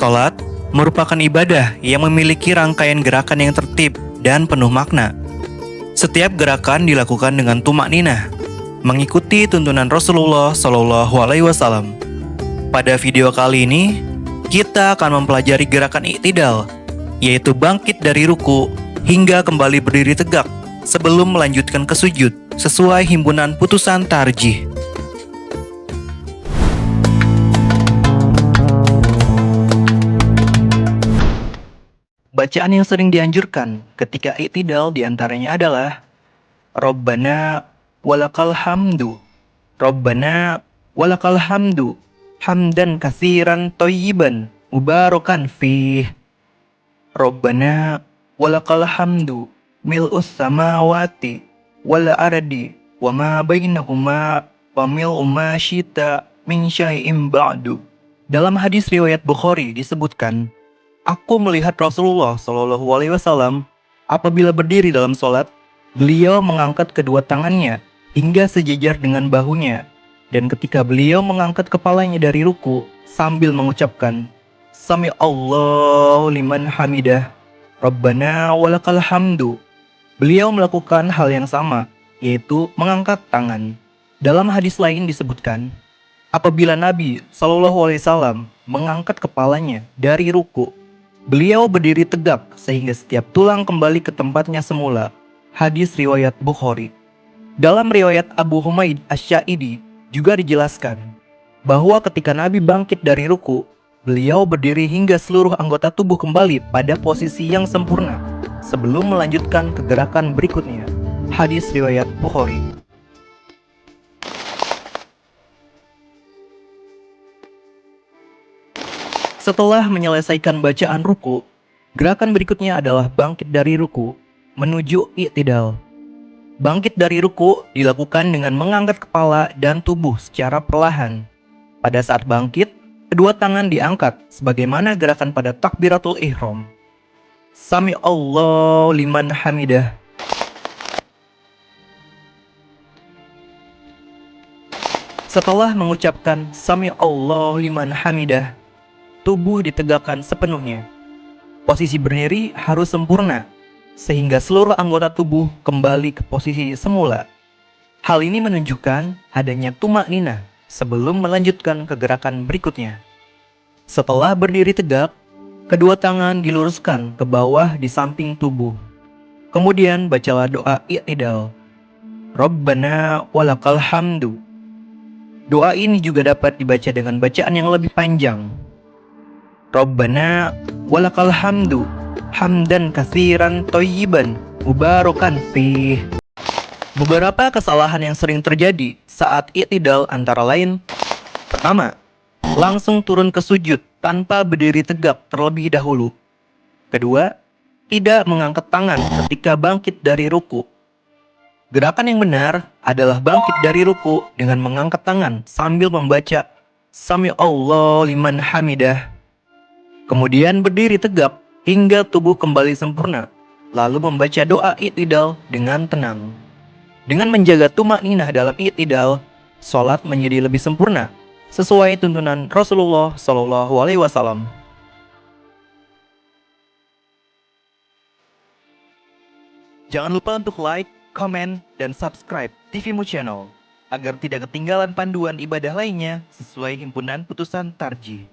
Salat merupakan ibadah yang memiliki rangkaian gerakan yang tertib dan penuh makna. Setiap gerakan dilakukan dengan tumak ninah, mengikuti tuntunan Rasulullah Shallallahu Alaihi Wasallam. Pada video kali ini, kita akan mempelajari gerakan i'tidal, yaitu bangkit dari ruku hingga kembali berdiri tegak sebelum melanjutkan ke sujud sesuai himpunan putusan tarjih. Bacaan yang sering dianjurkan ketika i'tidal diantaranya adalah Rabbana walakal hamdu, Rabbana walakal hamdu, hamdan katsiran thayyiban mubarakan fih, Rabbana walakal hamdu, mil'us samawati wal ardi wa ma bainahuma wa mil'u ma syi'ta min syai'in ba'du. Dalam hadis riwayat Bukhari disebutkan, aku melihat Rasulullah Shallallahu Alaihi Wasallam apabila berdiri dalam sholat, beliau mengangkat kedua tangannya hingga sejajar dengan bahunya, dan ketika beliau mengangkat kepalanya dari ruku sambil mengucapkan Sami Allahu liman hamidah, Rabbana walakal hamdu, beliau melakukan hal yang sama, yaitu mengangkat tangan. Dalam hadis lain disebutkan, apabila Nabi Shallallahu Alaihi Wasallam mengangkat kepalanya dari ruku, beliau berdiri tegak sehingga setiap tulang kembali ke tempatnya semula. Hadis riwayat Bukhari. Dalam riwayat Abu Humaid Asy-Sya'idi juga dijelaskan bahwa ketika Nabi bangkit dari ruku, beliau berdiri hingga seluruh anggota tubuh kembali pada posisi yang sempurna sebelum melanjutkan ke gerakan berikutnya. Hadis riwayat Bukhari. Setelah menyelesaikan bacaan ruku, gerakan berikutnya adalah bangkit dari ruku menuju i'tidal. Bangkit dari ruku dilakukan dengan mengangkat kepala dan tubuh secara perlahan. Pada saat bangkit, kedua tangan diangkat sebagaimana gerakan pada takbiratul ihram. Sami Allahu liman hamidah. Setelah mengucapkan Sami Allahu liman hamidah, tubuh ditegakkan sepenuhnya. Posisi berdiri harus sempurna, sehingga seluruh anggota tubuh kembali ke posisi semula. Hal ini menunjukkan adanya tumak ninah sebelum melanjutkan ke gerakan berikutnya. Setelah berdiri tegak, kedua tangan diluruskan ke bawah di samping tubuh. Kemudian bacalah doa i'tidal. Rabbana walakal hamdu. Doa ini juga dapat dibaca dengan bacaan yang lebih panjang. Rabbana walakal hamdu, hamdan katsiran thayyiban mubarakan fih. Beberapa kesalahan yang sering terjadi saat i'tidal antara lain: pertama, langsung turun ke sujud tanpa berdiri tegak terlebih dahulu. Kedua, tidak mengangkat tangan ketika bangkit dari ruku. Gerakan yang benar adalah bangkit dari ruku dengan mengangkat tangan sambil membaca Sami Allahu liman hamidah. Kemudian berdiri tegak hingga tubuh kembali sempurna, lalu membaca doa i'tidal dengan tenang. Dengan menjaga tumak ninah dalam i'tidal, sholat menjadi lebih sempurna sesuai tuntunan Rasulullah Shallallahu Alaihi Wasallam. Jangan lupa untuk like, komen, dan subscribe TVMU Channel agar tidak ketinggalan panduan ibadah lainnya sesuai himpunan putusan tarjih.